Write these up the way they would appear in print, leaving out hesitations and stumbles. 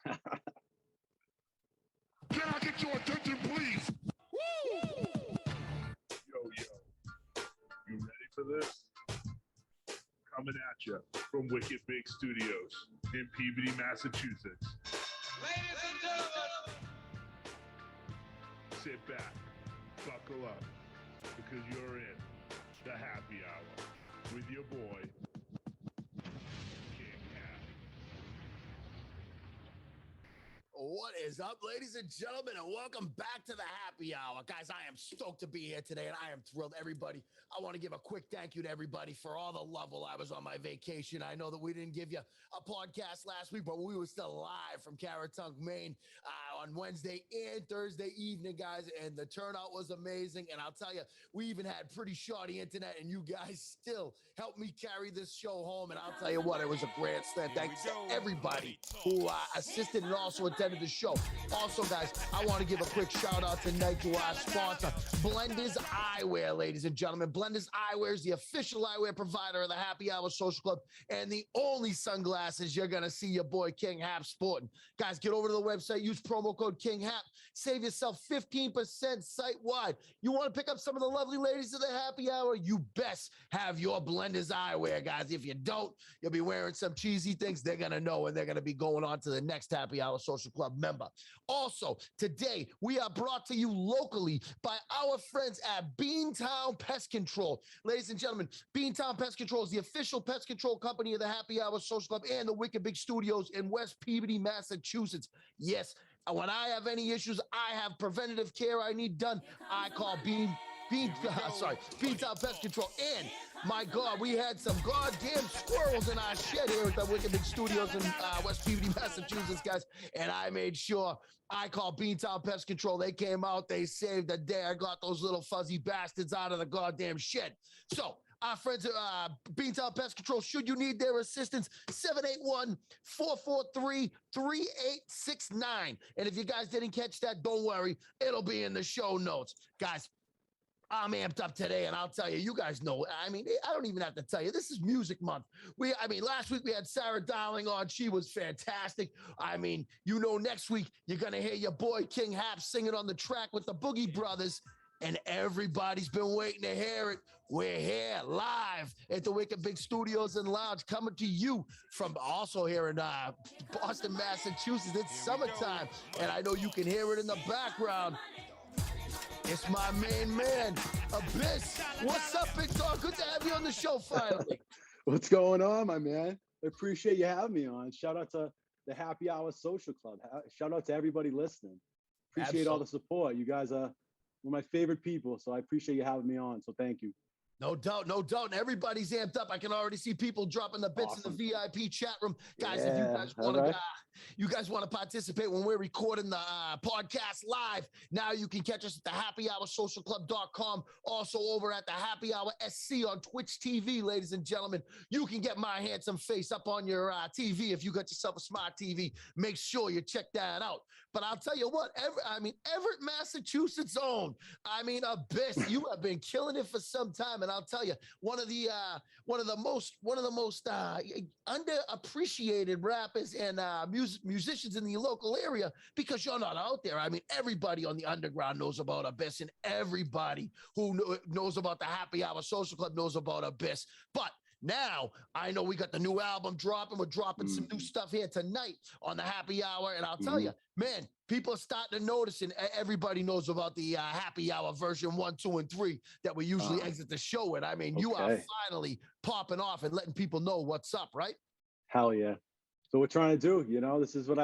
Can I get your attention, please? Woo! Yo. You ready for this? Coming at you from Wicked Big Studios in Peabody, Massachusetts. Ladies and gentlemen, sit back, buckle up, because you're in the happy hour with your boy, KINGHAP. What is up, ladies and gentlemen, and welcome back to the happy hour. Guys, I am stoked to be here today, and I am thrilled. Everybody, I want to give a quick thank you to everybody for all the love while I was on my vacation. I know that we didn't give you a podcast last week, but we were still live from Caratunk, Maine on Wednesday and Thursday evening, guys, and the turnout was amazing. And I'll tell you, we even had pretty shoddy internet, and you guys still helped me carry this show home. And I'll tell you what, it was a grand slam. Thanks to everybody who assisted and also attended the show. Also, guys, I want to give a quick shout out tonight to our sponsor, Blenders Eyewear, ladies and gentlemen. Blenders Eyewear is the official eyewear provider of the Happy Hour Social Club and the only sunglasses you're going to see your boy KINGHAP sporting. Guys, get over to the website, use promo code KINGHAP, save yourself 15% site-wide. You want to pick up some of the lovely ladies of the Happy Hour? You best have your Blenders Eyewear, guys. If you don't, you'll be wearing some cheesy things. They're going to know, and they're going to be going on to the next Happy Hour Social Club member. Also, today we are brought to you locally by our friends at Beantown Pest Control. Ladies and gentlemen, Beantown Pest Control is the official pest control company of the Happy Hour Social Club and the Wicked Big Studios in West Peabody, Massachusetts. Yes, when I have any issues, I have preventative care I need done, I call Beantown Pest Control. And my God, we had some goddamn squirrels in our shed here at the Wicked Big Studios in West Peabody, Massachusetts, guys. And I made sure I called Beantown Pest Control. They came out, they saved the day. I got those little fuzzy bastards out of the goddamn shed. So, our friends at Beantown Pest Control, should you need their assistance, 781-443-3869. And if you guys didn't catch that, don't worry. It'll be in the show notes. Guys, I'm amped up today, and I'll tell you, you guys know, I mean, I don't even have to tell you, this is music month. Last week we had Sarah Darling on. She was fantastic. I mean, you know, next week you're going to hear your boy KINGHAP singing on the track with the Boogie Brothers, and everybody's been waiting to hear it. We're here live at the Wicked Big Studios and Lounge, coming to you from also here in Boston, Massachusetts. It's summertime, and I know you can hear it in the background. It's my main man, Abyss. What's up, big dog? Good to have you on the show finally. What's going on, my man? I appreciate you having me on. Shout out to the Happy Hour Social Club. Shout out to everybody listening. Appreciate all the support. You guys are one of my favorite people, so I appreciate you having me on. So thank you. No doubt, no doubt. And everybody's amped up. I can already see people dropping the bits in the VIP chat room. Guys, if you guys want to participate when we're recording the podcast live, now you can catch us at the happyhoursocialclub.com. Also over at the Happy Hour SC on Twitch TV, ladies and gentlemen. You can get my handsome face up on your TV if you got yourself a smart TV. Make sure you check that out. But I'll tell you what, Everett, Massachusetts own. Abyss, you have been killing it for some time, and I'll tell you, one of the most underappreciated rappers and musicians in the local area, because you're not out there. I mean, everybody on the underground knows about Abyss, and everybody who knows about the Happy Hour Social Club knows about Abyss. But now, I know we got the new album dropping. We're dropping some new stuff here tonight on the Happy Hour. And I'll tell you, man, people are starting to notice, and everybody knows about the Happy Hour version 1, 2, and 3 that we usually exit the show with. I mean, you are finally popping off and letting people know what's up, right? Hell yeah. So we're trying to do, this is what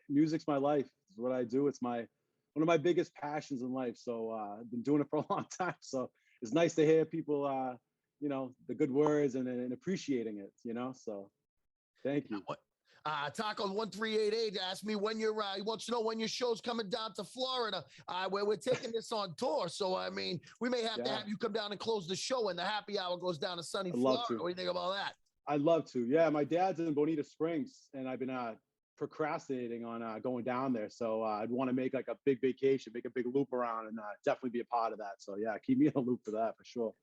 music's my life. This is what I do. It's one of my biggest passions in life. So I've been doing it for a long time. So it's nice to hear people, the good words and appreciating it, so thank you. Taco 1388 asked me when he wants to know when your show's coming down to Florida, where we're taking this on tour. So, I mean, we may have to have you come down and close the show when the Happy Hour goes down to sunny Florida. What do you think about that? I'd love to. Yeah, my dad's in Bonita Springs, and I've been procrastinating on going down there. So I'd want to make like a big vacation, make a big loop around, and definitely be a part of that. So, yeah, keep me in the loop for that for sure.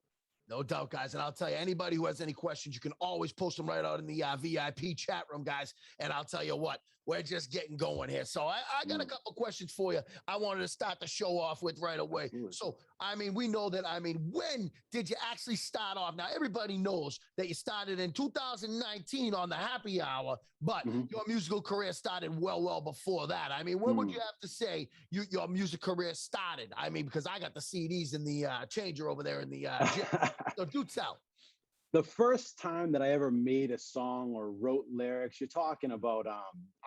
No doubt, guys. And I'll tell you, anybody who has any questions, you can always post them right out in the VIP chat room, guys. And I'll tell you what, we're just getting going here. So I got a couple questions for you. I wanted to start the show off with right away. Absolutely. So, I mean, we know that, I mean, when did you actually start off? Now, everybody knows that you started in 2019 on the Happy Hour, but your musical career started well before that. I mean, when would you have to say your music career started? I mean, because I got the CDs in the changer over there in the gym. So do tell. The first time that I ever made a song or wrote lyrics, you're talking about,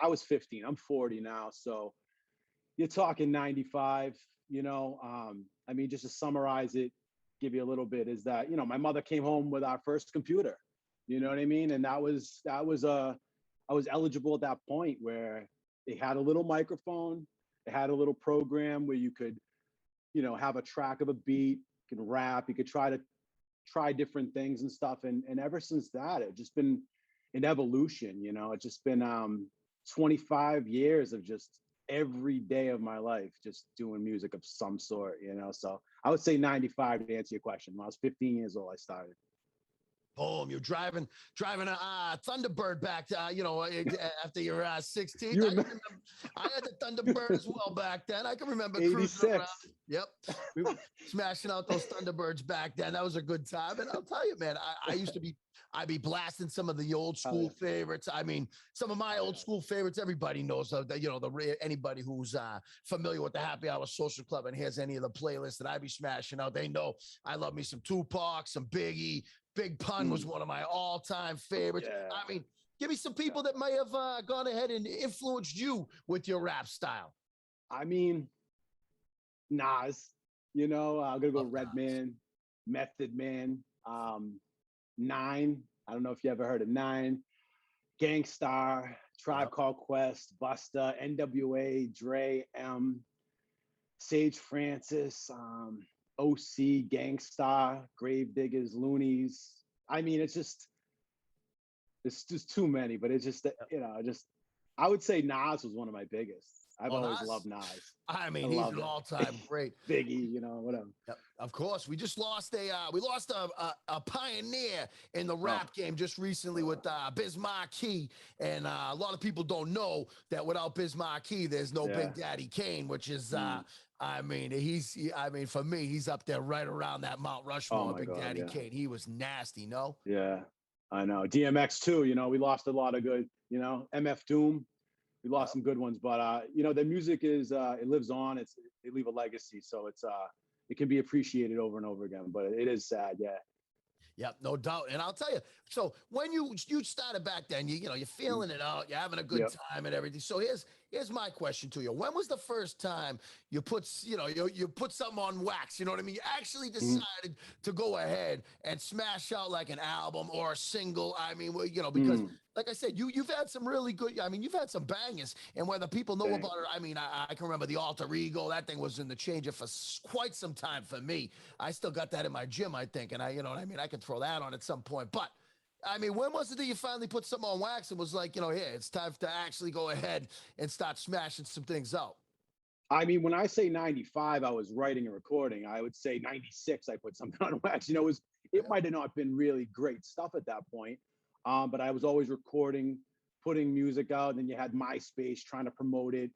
I was 15, I'm 40 now. So you're talking 95, you know, I mean, just to summarize it, give you a little bit is that, you know, my mother came home with our first computer, you know what I mean? And I was eligible at that point where it had a little microphone, it had a little program where you could, you know, have a track of a beat, you can rap, you could try different things and stuff. And ever since that, it's just been an evolution, you know, it's just been 25 years of just every day of my life, just doing music of some sort, you know? So I would say 95 to answer your question. When I was 15 years old, I started. Boom, you're driving a Thunderbird back to, you know, after you're 16. You I had the Thunderbird as well back then. I can remember 86. cruising around. Yep. We were smashing out those Thunderbirds back then. That was a good time. And I'll tell you, man, I'd be blasting some of the old school favorites. I mean, some of my old school favorites, everybody knows that, you know, anybody who's familiar with the Happy Hour Social Club and hears any of the playlists that I be smashing out, they know I love me some Tupac, some Biggie. Big Pun was one of my all-time favorites. Yeah. I mean, give me some people that may have gone ahead and influenced you with your rap style. I mean, Nas, you know, I'm gonna go Redman, Method Man, Nine. I don't know if you ever heard of Nine, Gangstar, Tribe Called Quest, Busta, NWA, Dre, Sage Francis, OC, Gangstar, Gravediggers, Loonies. I mean, it's just too many, but it's just, you know, I would say Nas was one of my biggest. I've always loved Nas. I mean, he's an all-time great. Biggie, you know, whatever. Yep, of course. We just lost a pioneer in the rap game just recently with Biz Markie. And a lot of people don't know that without Biz Markie, there's no Big Daddy Kane, which is I mean, for me, he's up there right around that Mount Rushmore, Big Daddy Kane. He was nasty, no? Yeah, I know. DMX too, you know, we lost a lot of good, you know, MF Doom. We lost some good ones, but you know, the music is it lives on. They leave a legacy, so it can be appreciated over and over again. But it is sad, yeah. Yep, no doubt. And I'll tell you, so when you started back then, you know, you're feeling it out, you're having a good time and everything. So here's my question to you. When was the first time you put, you know, you put something on wax, you know what I mean? You actually decided to go ahead and smash out like an album or a single. I mean, well, you know, because like I said, you've had some really good, I mean, you've had some bangers, and whether people know about it, I mean, I can remember the Alter Ego. That thing was in the changer for quite some time for me. I still got that in my gym, I think, and you know what I mean? I could throw that on at some point, but I mean, when was it that you finally put something on wax and was like, you know, here, it's time to actually go ahead and start smashing some things out? I mean, when I say 95, I was writing and recording. I would say 96, I put something on wax. You know, it might have not been really great stuff at that point, but I was always recording, putting music out. And then you had MySpace trying to promote it,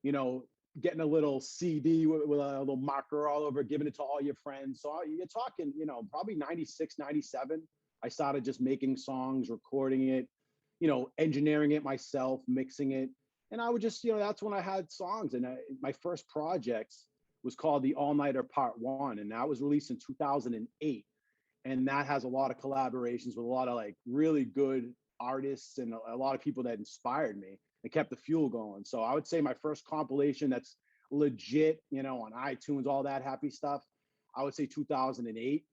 you know, getting a little CD with a little marker all over, giving it to all your friends. So you're talking, you know, probably 96, 97. I started just making songs, recording it, you know, engineering it myself, mixing it. And I would just, you know, that's when I had songs. And my first project was called The All Nighter Part 1. And that was released in 2008. And that has a lot of collaborations with a lot of like really good artists and a lot of people that inspired me and kept the fuel going. So I would say my first compilation that's legit, you know, on iTunes, all that happy stuff, I would say 2008.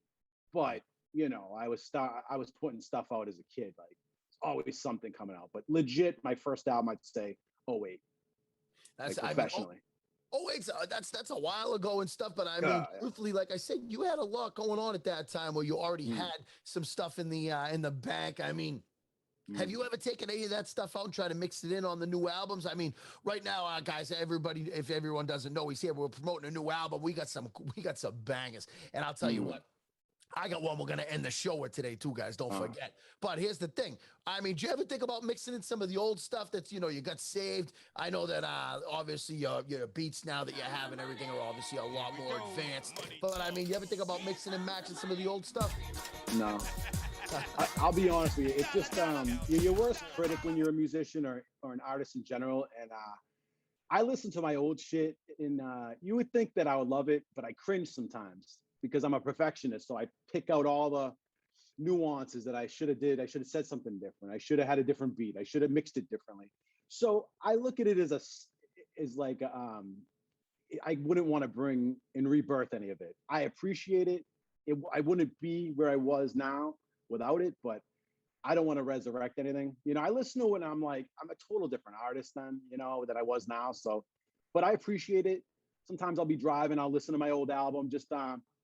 But you know, I was putting stuff out as a kid, like always something coming out. But legit, my first album, I'd say 08. That's like professionally. That's a while ago and stuff. But I mean, truthfully, like I said, you had a lot going on at that time where you already had some stuff in the bank. I mean, have you ever taken any of that stuff out and tried to mix it in on the new albums? I mean, right now, guys, everybody, if everyone doesn't know, he's here. We're promoting a new album. We got some bangers, and I'll tell you what. I got one we're going to end the show with today, too, guys. Don't forget. But here's the thing. I mean, do you ever think about mixing in some of the old stuff that's, you know, you got saved? I know that obviously your beats now that you have and everything are obviously a lot more advanced. But I mean, you ever think about mixing and matching some of the old stuff? No, I'll be honest with you. It's just you're your worst critic when you're a musician or an artist in general. And I listen to my old shit, and you would think that I would love it, but I cringe sometimes because I'm a perfectionist. So I pick out all the nuances that I should have did. I should have said something different. I should have had a different beat. I should have mixed it differently. So I look at it as as like I wouldn't want to bring and rebirth any of it. I appreciate it. I wouldn't be where I was now without it, but I don't want to resurrect anything. You know, I listen to it and I'm like, I'm a total different artist then, you know, that I was now. So, but I appreciate it. Sometimes I'll be driving, I'll listen to my old album, just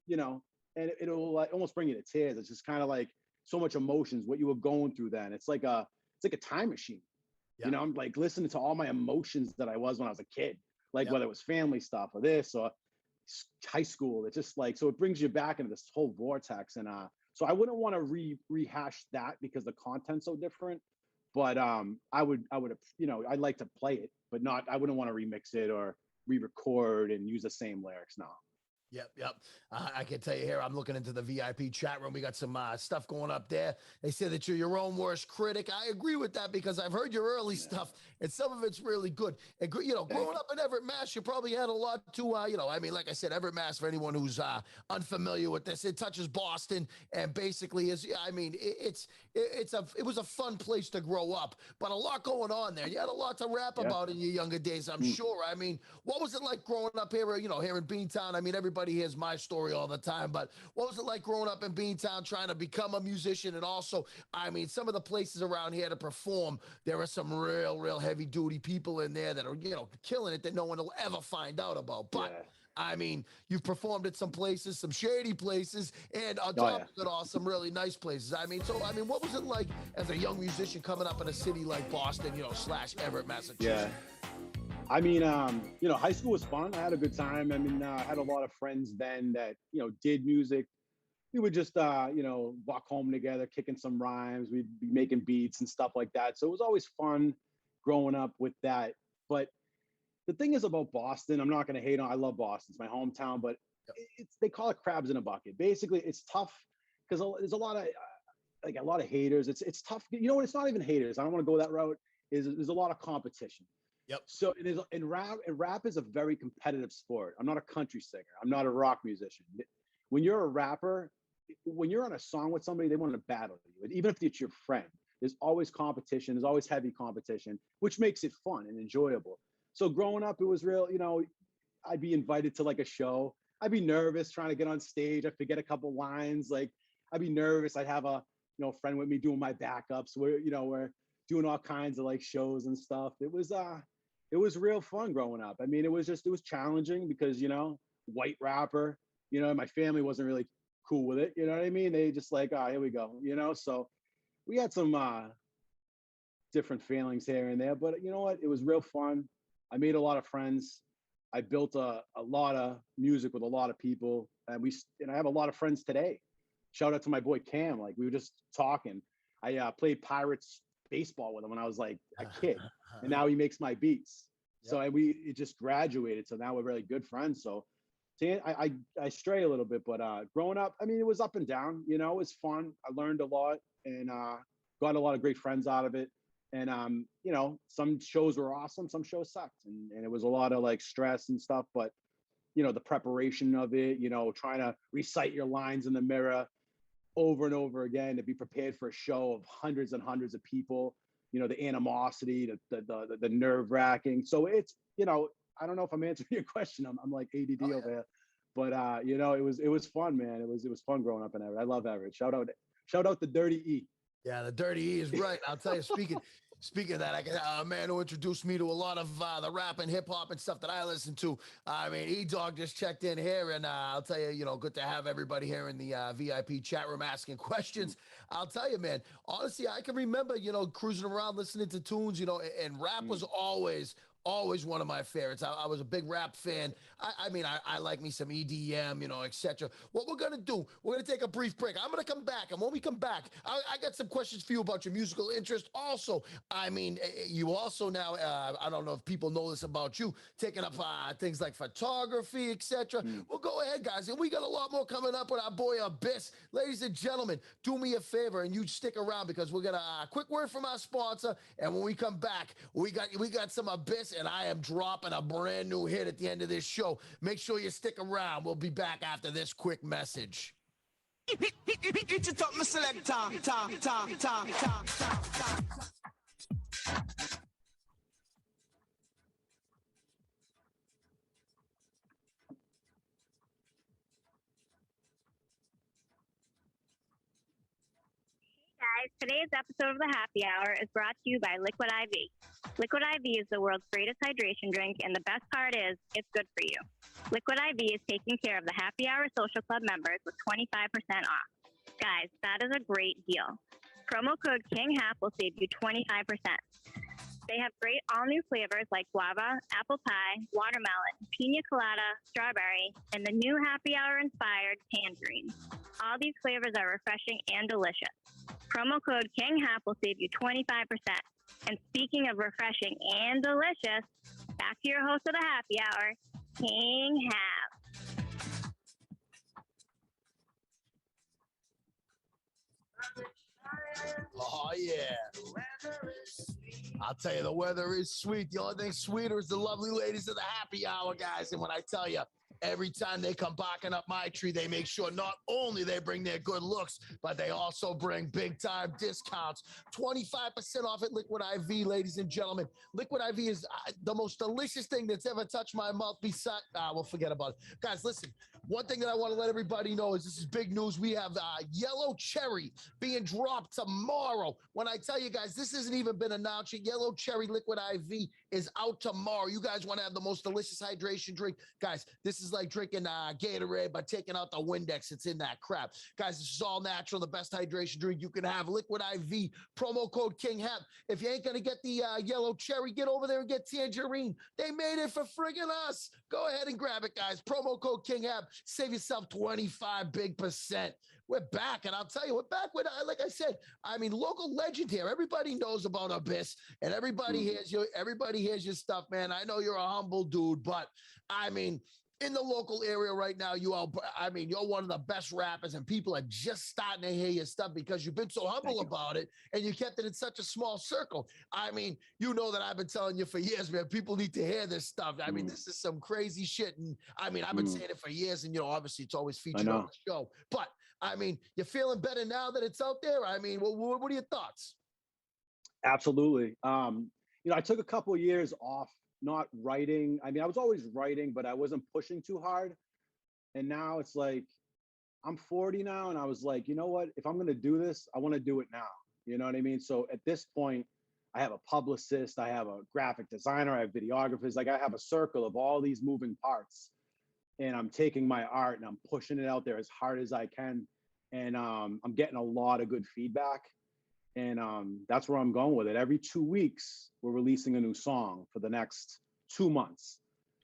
you know, and it'll like almost bring you to tears. It's just kind of like so much emotions, what you were going through then. It's like a time machine. Yeah. You know, I'm like listening to all my emotions that I was when I was a kid, like Yep. whether it was family stuff or this or high school. It's just like, so it brings you back into this whole vortex. And so I wouldn't want to rehash that because the content's so different. But I would, you know, I'd like to play it, but not, I wouldn't want to remix it or re-record and use the same lyrics now. Yep. I can tell you here, I'm looking into the VIP chat room. We got some stuff going up there. They say that you're your own worst critic. I agree with that because I've heard your early stuff, and some of it's really good. And, you know, growing up in Everett, Mass, you probably had a lot to, you know, I mean, like I said, Everett, Mass, for anyone who's unfamiliar with this, it touches Boston, and basically is, I mean, it was a fun place to grow up, but a lot going on there. You had a lot to rap about in your younger days, I'm sure. I mean, what was it like growing up here, you know, here in Beantown? I mean, everybody hears my story all the time, but what was it like growing up in Beantown, trying to become a musician? And also, I mean, some of the places around here to perform, there are some real heavy duty people in there that are, you know, killing it that no one will ever find out about. But I mean, you've performed at some places, some shady places, and on top of it all, some really nice places. I mean, so, I mean, what was it like as a young musician coming up in a city like Boston, you know, / Everett, Massachusetts? Yeah. I mean, you know, high school was fun. I had a good time. I mean, I had a lot of friends then that, you know, did music. We would just, you know, walk home together, kicking some rhymes. We'd be making beats and stuff like that. So it was always fun growing up with that. But the thing is about Boston, I'm not going to hate on. I love Boston. It's my hometown, but they call it crabs in a bucket. Basically, it's tough because there's a lot of like a lot of haters. It's tough. You know what? It's not even haters. I don't want to go that route. There's a lot of competition. Yep. So it is, and rap is a very competitive sport. I'm not a country singer. I'm not a rock musician. When you're a rapper, when you're on a song with somebody, they want to battle you. Even if it's your friend, there's always competition. There's always heavy competition, which makes it fun and enjoyable. So growing up, it was real, you know, I'd be invited to like a show. I'd be nervous trying to get on stage. I'd forget a couple lines. Like I'd be nervous. I'd have a, you know, friend with me doing my backups where, you know, we're doing all kinds of like shows and stuff. It was real fun growing up. I mean, it was challenging because, you know, white rapper, you know, my family wasn't really cool with it. You know what I mean? They just like, oh, here we go, you know? So we had some different feelings here and there, but you know what? It was real fun. I made a lot of friends. I built a lot of music with a lot of people, and I have a lot of friends today. Shout out to my boy Cam. Like we were just talking. I played Pirates baseball with him when I was like a kid, and now he makes my beats. So it just graduated. So now we're really good friends. So I stray a little bit, but growing up, I mean, it was up and down. You know, it was fun. I learned a lot and got a lot of great friends out of it. And you know, some shows were awesome, some shows sucked, and it was a lot of like stress and stuff. But you know, the preparation of it, you know, trying to recite your lines in the mirror over and over again to be prepared for a show of hundreds and hundreds of people. You know, the animosity, the nerve wracking. So it's, you know, I don't know if I'm answering your question. I'm like ADD over here, but you know, it was fun, man. It was fun growing up in Everett. I love Everett. Shout out the Dirty E. Yeah, the Dirty E is right. I'll tell you, speaking of that, I got a man who introduced me to a lot of the rap and hip hop and stuff that I listen to. I mean, E-Dog just checked in here, and I'll tell you, you know, good to have everybody here in the VIP chat room asking questions. I'll tell you, man, honestly, I can remember, you know, cruising around listening to tunes, you know, and rap was always one of my favorites. I was a big rap fan. I mean, I like me some EDM, you know, etc. What we're gonna do, we're gonna take a brief break. I'm gonna come back, and when we come back, I got some questions for you about your musical interest. Also, I mean, you also now, I don't know if people know this about you, taking up things like photography, etc. Well, go ahead, guys, and we got a lot more coming up with our boy Abyss. Ladies and gentlemen, do me a favor and you stick around because we're gonna quick word from our sponsor, and when we come back, we got some Abyss, and I am dropping a brand new hit at the end of this show. Make sure you stick around. We'll be back after this quick message. Get your top, my selector. Guys, today's episode of the Happy Hour is brought to you by Liquid IV. Liquid IV is the world's greatest hydration drink, and the best part is it's good for you. Liquid IV is taking care of the Happy Hour Social Club members with 25% off. Guys, that is a great deal. Promo code KINGHAP will save you 25%. They have great all-new flavors like guava, apple pie, watermelon, pina colada, strawberry, and the new Happy Hour-inspired tangerine. All these flavors are refreshing and delicious. Promo code KINGHAP will save you 25%. And speaking of refreshing and delicious, back to your host of the Happy Hour, King Hap. Oh, yeah. I'll tell you, the weather is sweet. The only thing sweeter is the lovely ladies of the Happy Hour, guys. And when I tell you, every time they come barking up my tree, they make sure not only they bring their good looks, but they also bring big-time discounts. 25% off at Liquid IV, ladies and gentlemen. Liquid IV is the most delicious thing that's ever touched my mouth. Besides, we'll forget about it. Guys, listen, one thing that I want to let everybody know is this is big news. We have Yellow Cherry being dropped tomorrow. When I tell you guys, this hasn't even been announced yet. Yellow Cherry Liquid IV is out tomorrow. You guys want to have the most delicious hydration drink? Guys, this is like drinking Gatorade by taking out the Windex. It's in that crap. Guys, this is all natural, the best hydration drink you can have. Liquid IV, promo code KINGHAP. If you ain't going to get the Yellow Cherry, get over there and get Tangerine. They made it for friggin' us. Go ahead and grab it, guys. Promo code KINGHAP. Save yourself 25 big %. We're back, and I'll tell you, we're back with, like I said, I mean, local legend here. Everybody knows about Abyss, and everybody hears your stuff, man. I know you're a humble dude, but I mean, in the local area right now, you're one of the best rappers, and people are just starting to hear your stuff because you've been so humble about it, and you kept it in such a small circle. I mean, you know that I've been telling you for years, man, people need to hear this stuff. I mean, this is some crazy shit, and I mean, I've been saying it for years, and, you know, obviously it's always featured on the show, but I mean, you're feeling better now that it's out there? I mean, what are your thoughts? Absolutely. You know, I took a couple of years off not writing. I mean, I was always writing, but I wasn't pushing too hard. And now it's like, I'm 40 now. And I was like, you know what? If I'm going to do this, I want to do it now. You know what I mean? So at this point, I have a publicist, I have a graphic designer, I have videographers. Like, I have a circle of all these moving parts. And I'm taking my art and I'm pushing it out there as hard as I can. And I'm getting a lot of good feedback. And that's where I'm going with it. Every 2 weeks, we're releasing a new song for the next 2 months.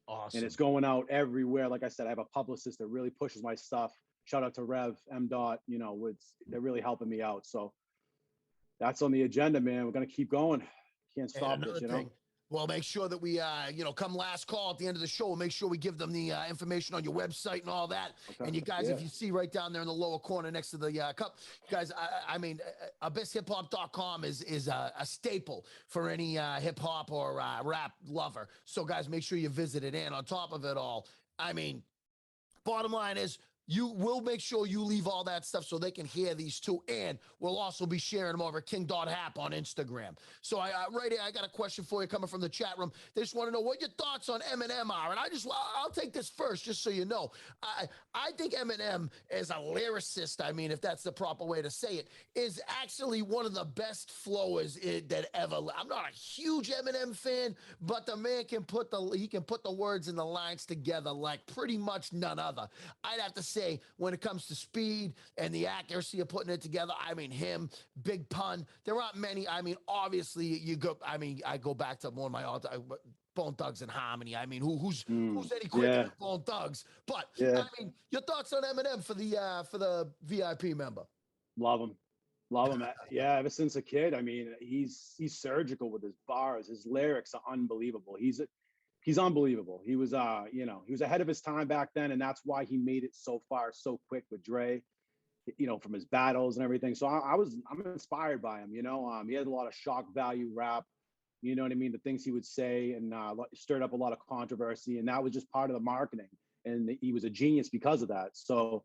Awesome. And it's going out everywhere. Like I said, I have a publicist that really pushes my stuff. Shout out to Rev, M. Dot, you know, they're really helping me out. So that's on the agenda, man. We're going to keep going. Can't stop this, you know? Well, make sure that we, come last call at the end of the show. We'll make sure we give them the information on your website and all that. Okay. And you guys, if you see right down there in the lower corner next to the cup, guys, I mean, abysshiphop.com is a staple for any hip hop or rap lover. So, guys, make sure you visit it. And on top of it all, I mean, bottom line is, you will make sure you leave all that stuff so they can hear these too. And we'll also be sharing them over at king.hap on Instagram. So I right here, I got a question for you coming from the chat room. They just want to know what your thoughts on Eminem are. And I'll take this first, just so you know. I think Eminem as a lyricist, I mean, if that's the proper way to say it, is actually one of the best flowers that ever. I'm not a huge Eminem fan, but the man can put the words and the lines together like pretty much none other. I'd have to say say when it comes to speed and the accuracy of putting it together, I mean, him, Big Pun, there aren't many. I mean, obviously, I go back to one of my all-time Bone Thugs and Harmony. I mean, who's any quicker Yeah. than Bone Thugs? But Yeah. I mean, your thoughts on Eminem for the VIP member? Love him. Love him. Yeah, ever since a kid. I mean, he's surgical with his bars. His lyrics are unbelievable. He's unbelievable. He was he was ahead of his time back then, and that's why he made it so far so quick with Dre, from his battles and everything. So I'm inspired by him, he had a lot of shock value rap, you know what I mean? The things he would say, and stirred up a lot of controversy, and that was just part of the marketing. And he was a genius because of that. So,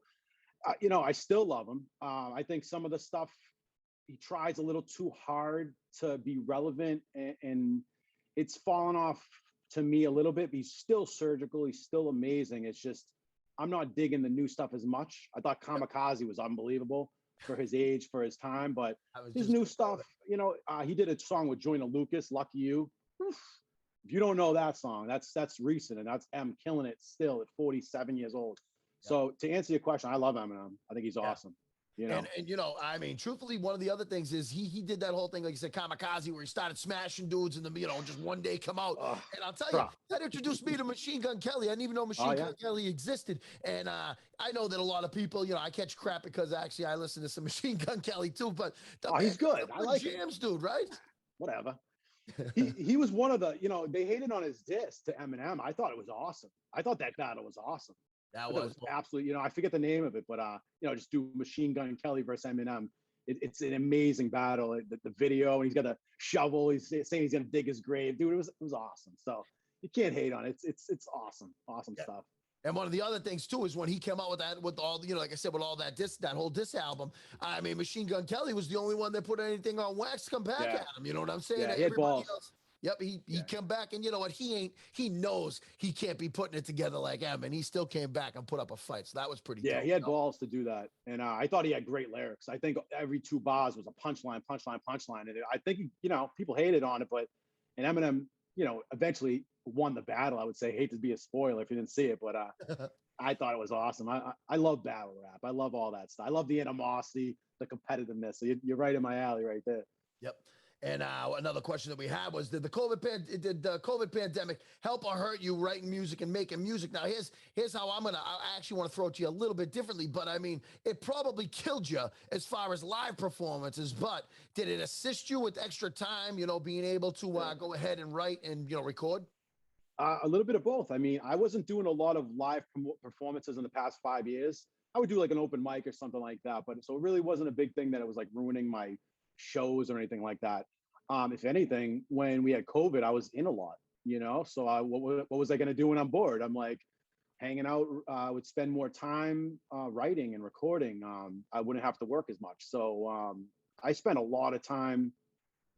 I still love him. I think some of the stuff he tries a little too hard to be relevant, and it's fallen off to me a little bit. But he's still surgical. He's still amazing. It's just I'm not digging the new stuff as much. I thought Kamikaze was unbelievable for his age, for his time, but his new stuff, he did a song with Joyner Lucas, "Lucky You." Oof. If you don't know that song, that's recent, and that's M killing it still at 47 years old. Yeah. So to answer your question, I love Eminem. I think he's awesome. And I mean, truthfully, one of the other things is he did that whole thing, like you said, Kamikaze, where he started smashing dudes and then, just one day come out. And I'll tell you, that introduced me to Machine Gun Kelly. I didn't even know Machine Gun Kelly existed. And I know that a lot of people, I catch crap because actually I listen to some Machine Gun Kelly too, but he's good. I like jams, dude, right? Whatever. he was one of the, they hated on his diss to Eminem. I thought it was awesome. I thought that battle was awesome. That was absolutely, I forget the name of it, but just do Machine Gun Kelly versus Eminem. It's an amazing battle. The video, and he's got a shovel. He's saying he's gonna dig his grave, dude. It was awesome. So you can't hate on it. It's awesome stuff. And one of the other things too is when he came out with that, with all, like I said, with all that whole diss album. I mean, Machine Gun Kelly was the only one that put anything on wax. Come back at him. You know what I'm saying? Yeah, he had balls. Yep, he came back, and you know what? He knows he can't be putting it together like em, and he still came back and put up a fight. So that was pretty dope. He had balls to do that. And I thought he had great lyrics. I think every two bars was a punchline. And I think, people hated on it, but Eminem, eventually won the battle. I would say, hate to be a spoiler if you didn't see it, but I thought it was awesome. I love battle rap. I love all that stuff. I love the animosity, the competitiveness. So you're right in my alley right there. Yep. And another question that we had was, did the COVID pandemic help or hurt you writing music and making music? Now, here's how I actually want to throw it to you a little bit differently, but I mean, it probably killed you as far as live performances, but did it assist you with extra time, being able to go ahead and write and, record? A little bit of both. I mean, I wasn't doing a lot of live performances in the past 5 years. I would do like an open mic or something like that, but so it really wasn't a big thing that it was like ruining my shows or anything like that. If anything, when we had COVID, I was in a lot, so what was I going to do when I'm bored? I'm like hanging out, would spend more time writing and recording. I wouldn't have to work as much. So I spent a lot of time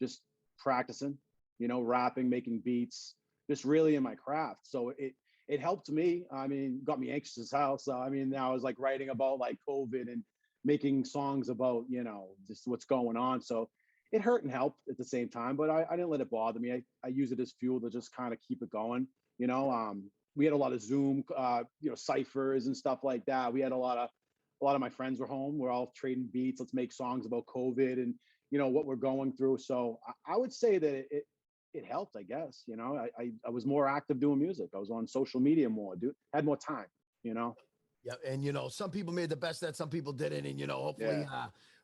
just practicing, rapping, making beats, just really in my craft. So it helped me. I mean, got me anxious as hell. So, I mean, I was like writing about like COVID and making songs about, just what's going on. So it hurt and helped at the same time, but I didn't let it bother me. I use it as fuel to just kind of keep it going. We had a lot of Zoom, ciphers and stuff like that. We had a lot of my friends were home. We're all trading beats. Let's make songs about COVID and, what we're going through. So I would say that it helped, I guess. I was more active doing music. I was on social media more, had more time, Yeah, and some people made the best that some people didn't, and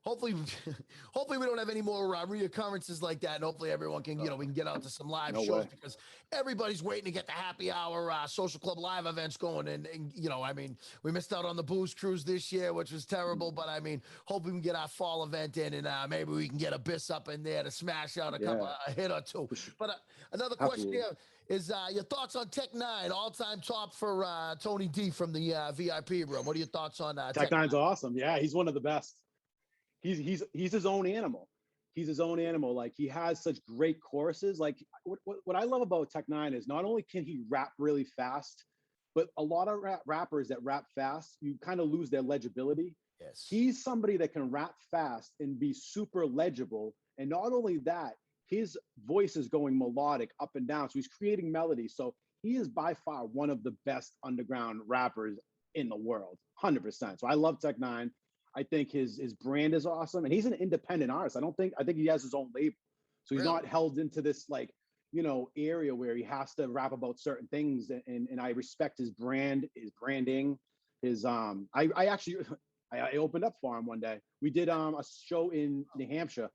hopefully we don't have any more reoccurrences like that, and hopefully everyone can we can get out to some live shows because everybody's waiting to get the happy hour social club live events going, and I mean, we missed out on the booze cruise this year, which was terrible, but I mean, hopefully we can get our fall event in, and maybe we can get Abyss up in there to smash out a hit or two. But another question here is your thoughts on Tech Nine, all-time top for Tony D from the VIP room. What are your thoughts on Tech Nine's awesome. Yeah, he's one of the best. He's his own animal. He's his own animal. Like, he has such great choruses. Like, what I love about Tech Nine is not only can he rap really fast, but a lot of rappers that rap fast, you kind of lose their legibility. Yes. He's somebody that can rap fast and be super legible. And not only that, his voice is going melodic up and down. So he's creating melody. So he is by far one of the best underground rappers in the world, 100%. So I love Tech Nine. I think his brand is awesome, and he's an independent artist. I think he has his own label, so he's Really? not held into this like area where he has to rap about certain things. And I respect his brand, his branding, his I actually I opened up for him one day. We did a show in New Hampshire.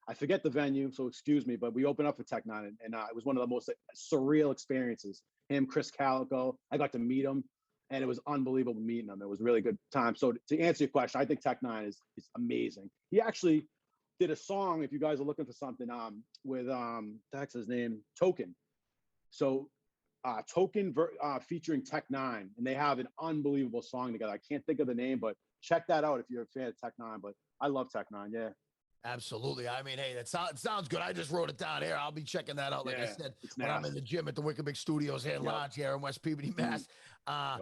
I forget the venue, so excuse me, but we opened up for Tech Nine, and it was one of the most surreal experiences. Him, Chris Calico, I got to meet him, and it was unbelievable meeting him. It was a really good time. So to answer your question, I think Tech Nine is amazing. He actually did a song, if you guys are looking for something, with that's his name, Token. So Token featuring Tech Nine, and they have an unbelievable song together. I can't think of the name, but check that out if you're a fan of Tech Nine. But I love Tech Nine, yeah. Absolutely. I mean, hey, that sounds good. I just wrote it down here. I'll be checking that out. Like I said, when I'm in the gym at the Wicked Big Studios here in Lodge here in West Peabody, Mass. I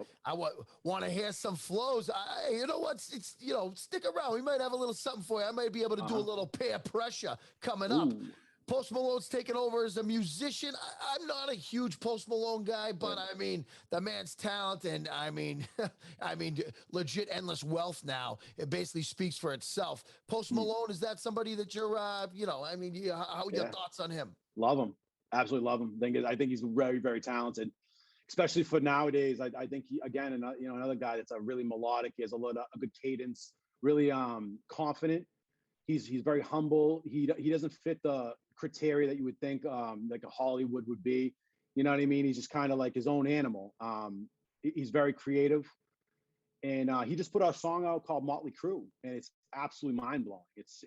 want to hear some flows. You know what? It's stick around. We might have a little something for you. I might be able to do a little peer pressure coming up. Post Malone's taking over as a musician. I'm not a huge Post Malone guy, but I mean, the man's talent and I mean, legit endless wealth now. It basically speaks for itself. Post Malone, is that somebody that you're, how are your thoughts on him? Love him. Absolutely love him. I think he's very, very talented, especially for nowadays. I think he, again, another guy that's a really melodic. He has a good cadence, really confident. He's very humble. He doesn't fit the criteria that you would think like a Hollywood would be. You know what I mean? He's just kind of like his own animal. He's very creative, and he just put a song out called Motley Crue, and it's absolutely mind blowing. It's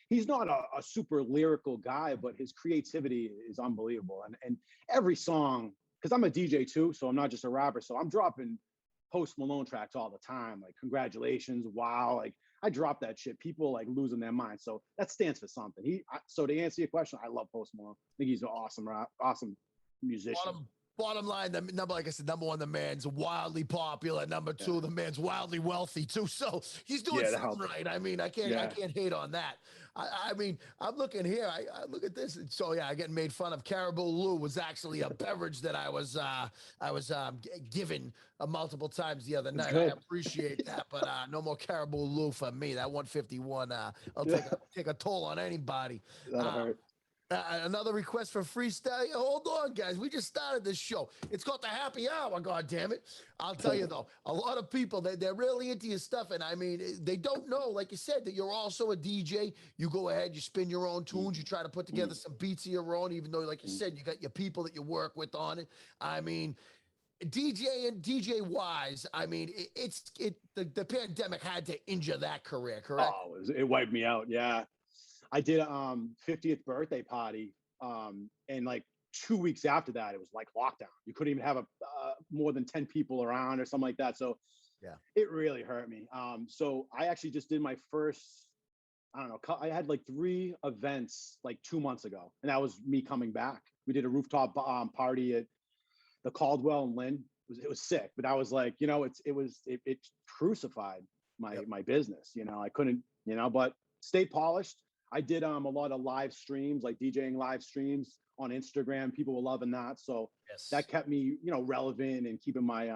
he's not a super lyrical guy, but his creativity is unbelievable. And every song, because I'm a DJ too, so I'm not just a rapper. So I'm dropping Post Malone tracks all the time, like congratulations, wow, like I drop that shit. People like losing their mind. So that stands for something. So to answer your question, I love Post Malone. I think he's an awesome musician. Bottom line, the number, like I said, number one, the man's wildly popular. Number two, the man's wildly wealthy too. So he's doing something right. I mean, I can't hate on that. I mean, I'm looking here. I look at this. So yeah, I get made fun of. Caribou Lou was actually a beverage that I was given multiple times the other night. I appreciate that, but no more Caribou Lou for me. That 151, I'll take a toll on anybody. That'll hurt. Another request for freestyle. Hold on, guys. We just started this show. It's called the Happy Hour. God damn it! I'll tell you though, a lot of people they're really into your stuff, and I mean, they don't know, like you said, that you're also a DJ. You go ahead, you spin your own tunes, you try to put together some beats of your own, even though, like you said, you got your people that you work with on it. I mean, DJ wise, I mean, the pandemic had to injure that career, correct? Oh, it wiped me out. Yeah. I did 50th birthday party, and like 2 weeks after that, it was like lockdown. You couldn't even have more than 10 people around or something like that. So it really hurt me. So I actually just did my first, I don't know, I had like 3 events like 2 months ago, and that was me coming back. We did a rooftop party at the Caldwell and Lynn. It was sick, but I was like, it crucified my business. I couldn't, but stay polished. I did a lot of live streams, like DJing live streams on Instagram. People were loving that. So that kept me, relevant and keeping my,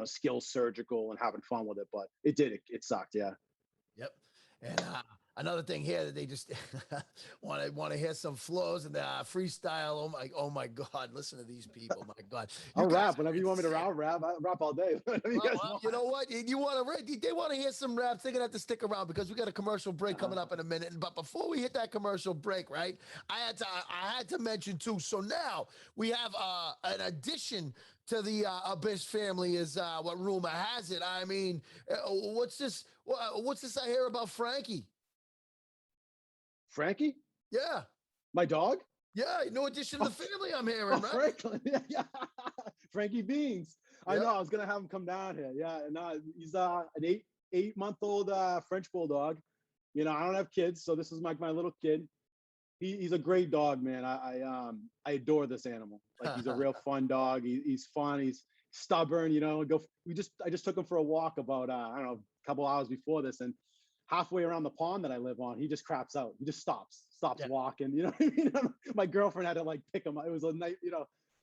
skills surgical and having fun with it. But it sucked. Yeah. Yep. And another thing here that they just want to hear some flows and the freestyle. Oh my God! Listen to these people. My God! I'll rap whenever you want me to rap. I rap all day. You know what? You want to? They want to hear some raps. They're gonna have to stick around because we got a commercial break coming up in a minute. But before we hit that commercial break, right? I had to mention too. So now we have an addition to the Abyss family, is what rumor has it. I mean, what's this? What's this I hear about Frankie? Frankie? Yeah. My dog? Yeah, no addition to the family, I'm hearing, right? Franklin. Yeah. Frankie Beans. Yep. I know, I was going to have him come down here. Yeah, and he's an 8-month-old French bulldog. I don't have kids, so this is my little kid. He's a great dog, man. I adore this animal. Like, he's a real fun dog. He's fun. He's stubborn, I just took him for a walk about, I don't know, a couple hours before this, and halfway around the pond that I live on, he just craps out. He just stops walking. You know what I mean? My girlfriend had to like pick him up. It was a night,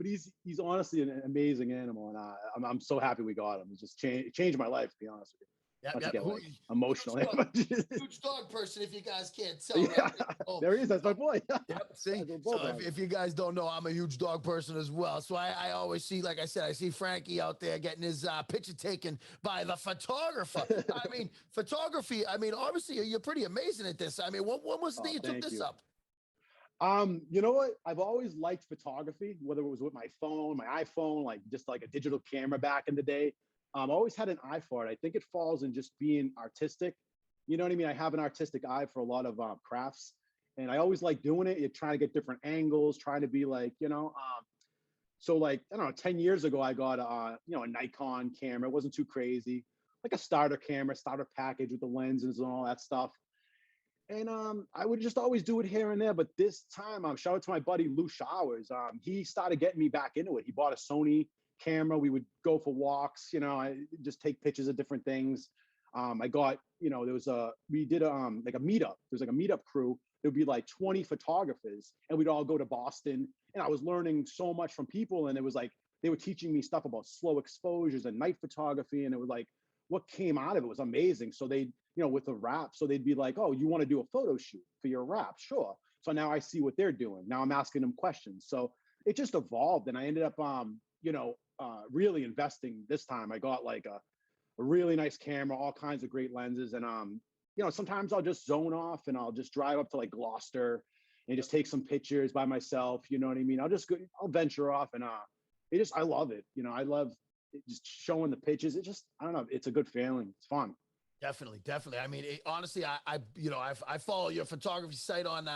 but he's honestly an amazing animal, and I'm so happy we got him. It just changed my life, to be honest with you. Yep, Not to yep. get Who- like emotional. huge dog person, if you guys can't tell. Yeah, Right? Oh, there he is. That's my boy. yep. See, We're both so dogs. if you guys don't know, I'm a huge dog person as well. So I always see, like I said, I see Frankie out there getting his picture taken by the photographer. I mean, photography. I mean, obviously you're pretty amazing at this. I mean, when was the day you took Thank this you. up? You know what? I've always liked photography, whether it was with my phone, my iPhone, like just like a digital camera back in the day. I always had an eye for it. I think it falls in just being artistic. You know what I mean? I have an artistic eye for a lot of crafts, and I always like doing it. You're trying to get different angles, trying to be like, so like, I don't know, 10 years ago, I got a Nikon camera. It wasn't too crazy, like a starter camera, starter package with the lenses and all that stuff. And I would just always do it here and there. But this time, shout out to my buddy Lou Showers. He started getting me back into it. He bought a Sony camera. We would go for walks, I just take pictures of different things. I got, we did like a meetup. There's like a meetup crew. There'd be like 20 photographers, and we'd all go to Boston. And I was learning so much from people. And it was like they were teaching me stuff about slow exposures and night photography. And it was like what came out of it was amazing. So they, with the rap, so they'd be like, "Oh, you want to do a photo shoot for your rap? Sure." So now I see what they're doing. Now I'm asking them questions. So it just evolved, and I ended up, really investing this time. I got like a really nice camera, all kinds of great lenses, and sometimes I'll just zone off and I'll just drive up to like Gloucester and just take some pictures by myself. You know what I mean? I'll venture off, and I love it. I love just showing the pictures. I don't know, it's a good feeling. It's fun. Definitely. I mean, honestly, I follow your photography site on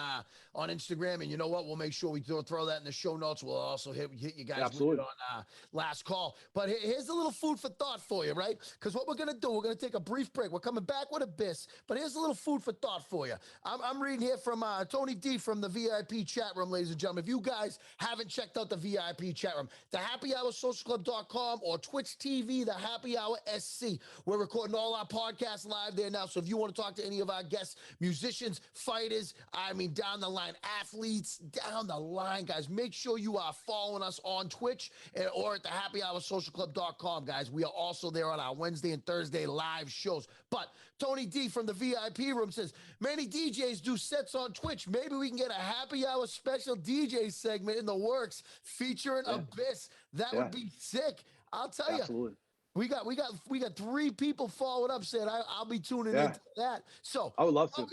Instagram, and you know what? We'll make sure we throw that in the show notes. We'll also hit you guys with it on last call. But here's a little food for thought for you, right? Because what we're gonna do, we're gonna take a brief break. We're coming back with Abyss, but here's a little food for thought for you. I'm reading here from Tony D from the VIP chat room, ladies and gentlemen. If you guys haven't checked out the VIP chat room, thehappyhoursocialclub.com or Twitch TV, the Happy Hour SC. We're recording all our podcasts live there now. So if you want to talk to any of our guests, musicians, fighters, I mean, down the line, athletes, down the line, guys, make sure you are following us on Twitch or at the happyhoursocialclub.com, guys. We are also there on our Wednesday and Thursday live shows. But Tony D from the VIP room says, many DJs do sets on Twitch. Maybe we can get a happy hour special DJ segment in the works featuring Abyss. That would be sick. I'll tell you. Absolutely. We got 3 people following up saying I'll be tuning into that. So I would love to.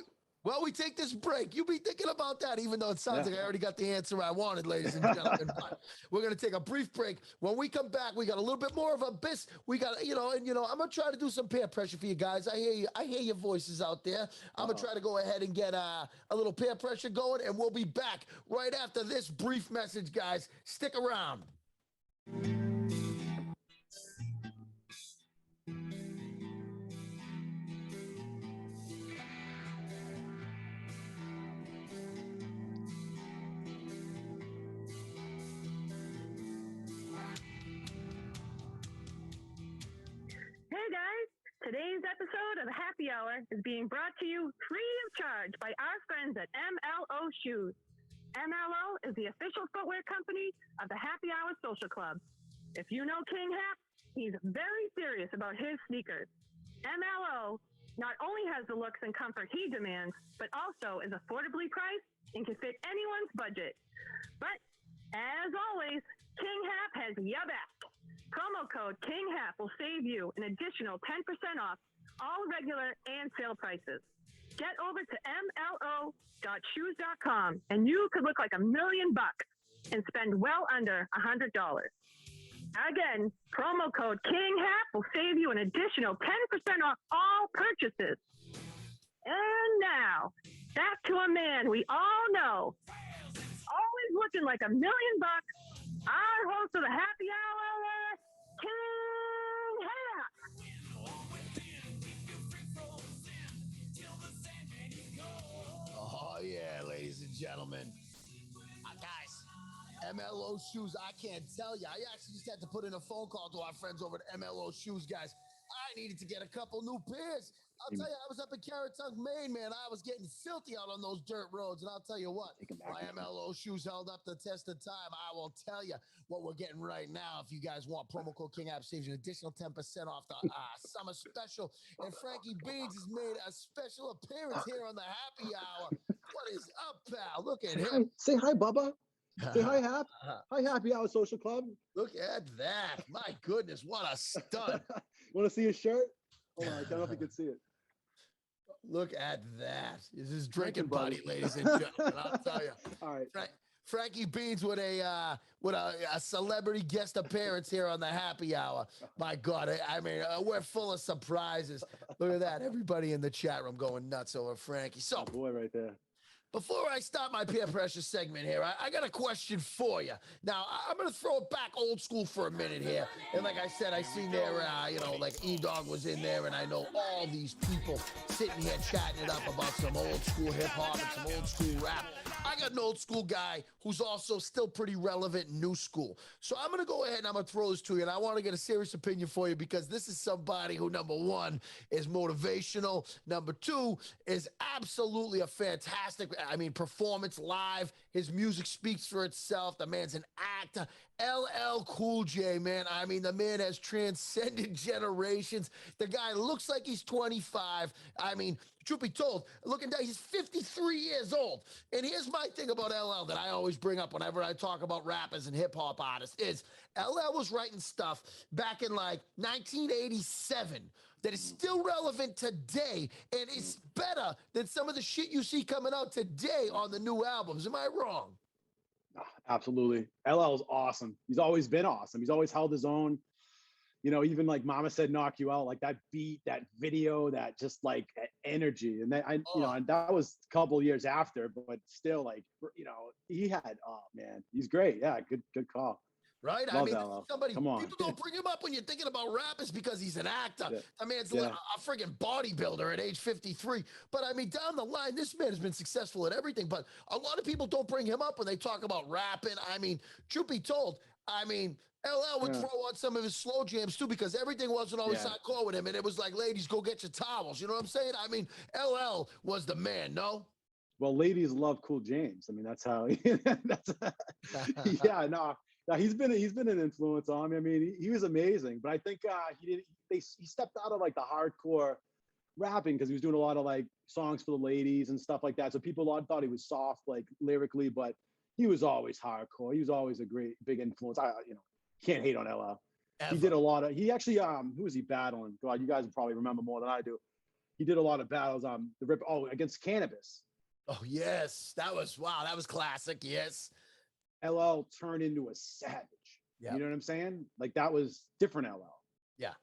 Well, we take this break. You be thinking about that, even though it sounds like I already got the answer I wanted, ladies and gentlemen. But we're gonna take a brief break. When we come back, we got a little bit more of Abyss. We got, I'm gonna try to do some peer pressure for you guys. I hear you. I hear your voices out there. I'm gonna try to go ahead and get a little peer pressure going, and we'll be back right after this brief message, guys. Stick around. Hey guys, today's episode of the Happy Hour is being brought to you free of charge by our friends at MLO Shoes. MLO is the official footwear company of the Happy Hour Social Club. If you know KINGHAP, he's very serious about his sneakers. MLO not only has the looks and comfort he demands, but also is affordably priced and can fit anyone's budget. But as always, KINGHAP has your back. Promo code KINGHAP will save you an additional 10% off all regular and sale prices. Get over to mlo.shoes.com and you could look like $1 million and spend well under $100. Again, promo code KINGHAP will save you an additional 10% off all purchases. And now, back to a man we all know, always looking like $1 million, our host of the Happy Hour, KINGHAP. Oh, yeah, ladies and gentlemen. Guys, MLO Shoes, I can't tell you. I actually just had to put in a phone call to our friends over at MLO Shoes, guys. I needed to get a couple new pairs. I'll tell you, I was up in Carrollton, Maine, man. I was getting filthy out on those dirt roads. And I'll tell you what, my MLO shoes held up the test of time. I will tell you what we're getting right now. If you guys want, promo code KINGHAP saves you an additional 10% off the summer special. And Frankie Beans has made a special appearance here on the Happy Hour. What is up, pal? Look at him. Say hi, Bubba. Say hi, Hap. Hi, Happy Hour Social Club. Look at that. My goodness, what a stud. Want to see his shirt? Hold on, I don't know if you can see it. Look at that. This is drinking buddy, ladies and gentlemen. I'll tell you. All right. Frankie Beans with a celebrity guest appearance here on the Happy Hour. My God, I mean, we're full of surprises. Look at that. Everybody in the chat room going nuts over Frankie. So, boy, right there. Before I start my peer pressure segment here, I got a question for you. Now, I'm going to throw it back old school for a minute here. And like I said, I seen there, like E-Dog was in there, and I know all these people sitting here chatting it up about some old school hip-hop and some old school rap. I got an old school guy who's also still pretty relevant in new school. So I'm going to go ahead and I'm going to throw this to you, and I want to get a serious opinion for you because this is somebody who, number one, is motivational. Number two, is absolutely a fantastic, performance live. His music speaks for itself. The man's an actor. LL Cool J, man. I mean, the man has transcended generations. The guy looks like he's 25. I mean, truth be told, looking down, he's 53 years old. And here's my thing about LL that I always bring up whenever I talk about rappers and hip-hop artists is LL was writing stuff back in like 1987 that is still relevant today and it's better than some of the shit you see coming out today on the new albums. Am I wrong? Absolutely. LL's awesome. He's always been awesome. He's always held his own. You know, even like Mama Said Knock You Out, like that beat, that video, that just like energy. And that, and that was a couple of years after, but still like, he had, oh man, he's great. Yeah. Good call. Right? Love LL. Come on. People don't bring him up when you're thinking about rappers because he's an actor. Yeah. That man's a friggin' bodybuilder at age 53. But I mean, down the line, this man has been successful at everything. But a lot of people don't bring him up when they talk about rapping. I mean, truth be told, LL would throw on some of his slow jams too because everything wasn't always hardcore with him. And it was like, ladies, go get your towels. You know what I'm saying? I mean, LL was the man, no? Well, ladies love Cool James. I mean, that's how No, he's been an influence on me. I mean, he was amazing, but I think he stepped out of like the hardcore rapping because he was doing a lot of like songs for the ladies and stuff like that. So people thought he was soft, like lyrically, but he was always hardcore. He was always a great big influence. Can't hate on LL. Ever. He did a lot of. He actually who was he battling? God, you guys probably remember more than I do. He did a lot of battles against Cannabis. Oh yes, that was classic. Yes. LL turned into a savage. Yeah. You know what I'm saying? Like that was different LL. Yeah.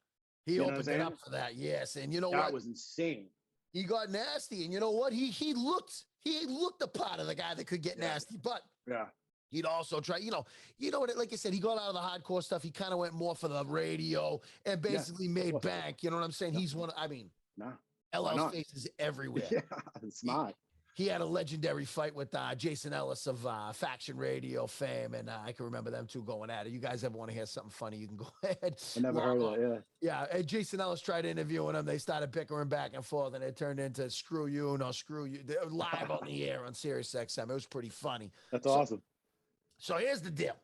He opened it up for that. Yes. And you know what? That was insane. He got nasty. And you know what? He looked the part of the guy that could get nasty, but he'd also try, like I said, he got out of the hardcore stuff. He kind of went more for the radio and basically made bank. You know what I'm saying? He's LL's face is everywhere. Yeah, it's not. He had a legendary fight with Jason Ellis of Faction Radio fame, and I can remember them two going at it. You guys ever want to hear something funny, you can go ahead. I never heard of it, Yeah, and Jason Ellis tried interviewing him. They started bickering back and forth, and it turned into screw you, no screw you. They were live on the air on Sirius XM. It was pretty funny. That's awesome. So here's the deal.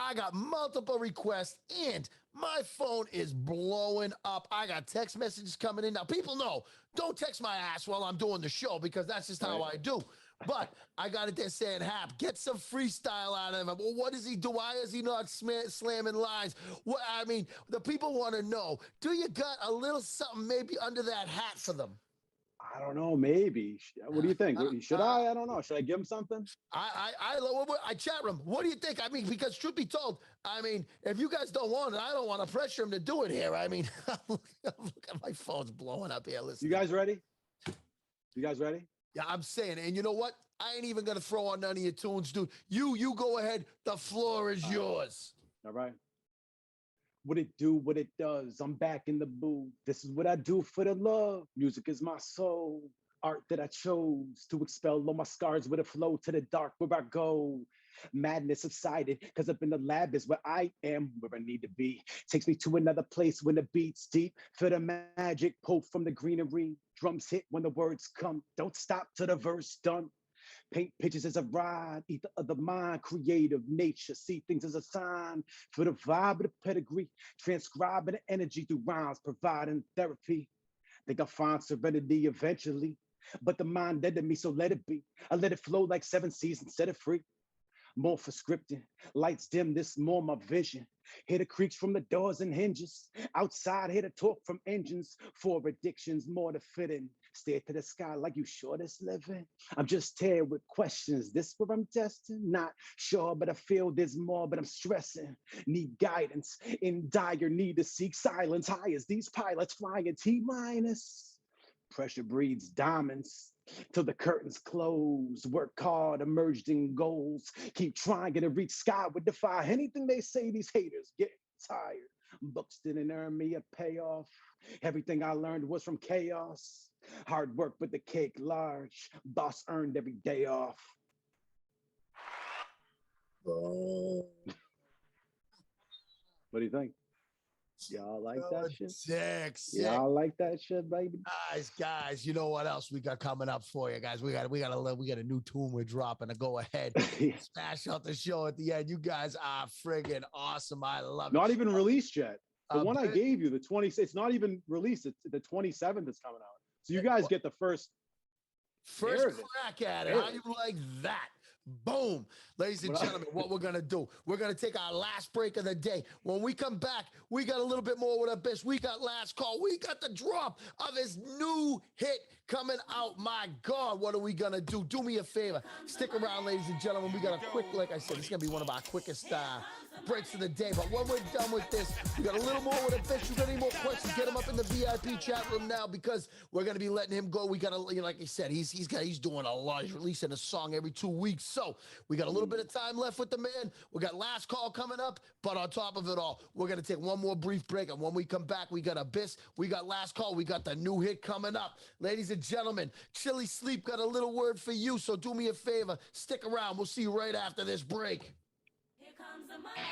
I got multiple requests, and my phone is blowing up. I got text messages coming in. Now, people know, don't text my ass while I'm doing the show because that's just how I do. But I got it there saying, Hap, get some freestyle out of him. Well, what does he do? Why is he not slamming lines? What, the people want to know, do you got a little something maybe under that hat for them? I don't know, maybe. What do you think? Should I? I don't know. Should I give him something? I chat room. What do you think? Because truth be told, if you guys don't want it, I don't want to pressure him to do it here. Look at my phone's blowing up here. Listen. You guys ready? Yeah, I'm saying, and you know what? I ain't even gonna throw on none of your tunes, dude. You go ahead. The floor is yours. All right. What it do, what it does. I'm back in the booth. This is what I do for the love. Music is my soul. Art that I chose to expel all my scars with a flow to the dark where I go. Madness subsided, cause up in the lab is where I am, where I need to be. Takes me to another place when the beat's deep. Feel the magic pull from the greenery. Drums hit when the words come. Don't stop till the verse done. Paint pictures as a ride, ether of the mind, creative nature. See things as a sign for the vibe of the pedigree. Transcribing the energy through rhymes, providing therapy. Think I'll find serenity eventually. But the mind dead to me, so let it be. I let it flow like seven seas and set it free. More for scripting. Lights dim, this more my vision. Hear the creaks from the doors and hinges. Outside, hear the talk from engines. For addictions, more to fit in. Stare to the sky like you sure this living. I'm just here with questions. This where I'm destined? Not sure, but I feel there's more, but I'm stressing. Need guidance. In dire need to seek silence. High as these pilots flying T minus. Pressure breeds diamonds till the curtains close. Work hard, emerged in goals. Keep trying to reach sky would defy anything they say. These haters get tired. Books didn't earn me a payoff. Everything I learned was from chaos. Hard work, but the cake large. Boss earned every day off. Oh, What do you think? Y'all like that shit? sick. Y'all like that shit, baby? Guys, you know what else we got coming up for you guys? We got a new tune we're dropping to go ahead smash out the show at the end. You guys are friggin' awesome. I love it. Not even released yet. The one I but- gave you, the 20, it's not even released. It's the 27th that's coming out. So you guys get the first First crack at it. How you like that? Boom. Ladies and gentlemen, what we're going to do, we're going to take our last break of the day. When we come back, we got a little bit more with Abyss. We got Last Call. We got the drop of his new hit coming out. My God, what are we going to do? Do me a favor. Stick around, ladies and gentlemen. We got a quick, like I said, it's going to be one of our quickest breaks of the day. But when we're done with this, we got a little more with Abyss. You got any more questions? Get him up in the VIP chat room now because we're going to be letting him go. We got to, like I said, he's doing a lot. He's releasing a song every 2 weeks. So we got a little bit of time left with the man. We got Last Call coming up. But on top of it all, we're going to take one more brief break. And when we come back, we got Abyss. We got Last Call. We got the new hit coming up. Ladies and gentlemen, Chili Sleep got a little word for you. So do me a favor. Stick around. We'll see you right after this break. Here comes the money.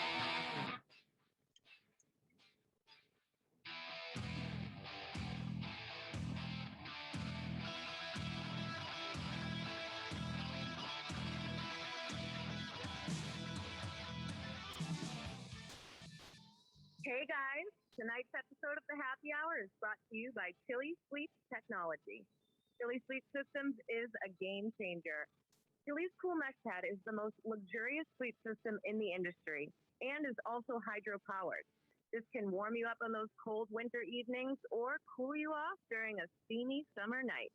Hey guys, tonight's episode of the Happy Hour is brought to you by Chili Sleep Technology. Chili Sleep Systems is a game changer. Chili's Cool Mesh Pad is the most luxurious sleep system in the industry and is also hydro-powered. This can warm you up on those cold winter evenings or cool you off during a steamy summer night.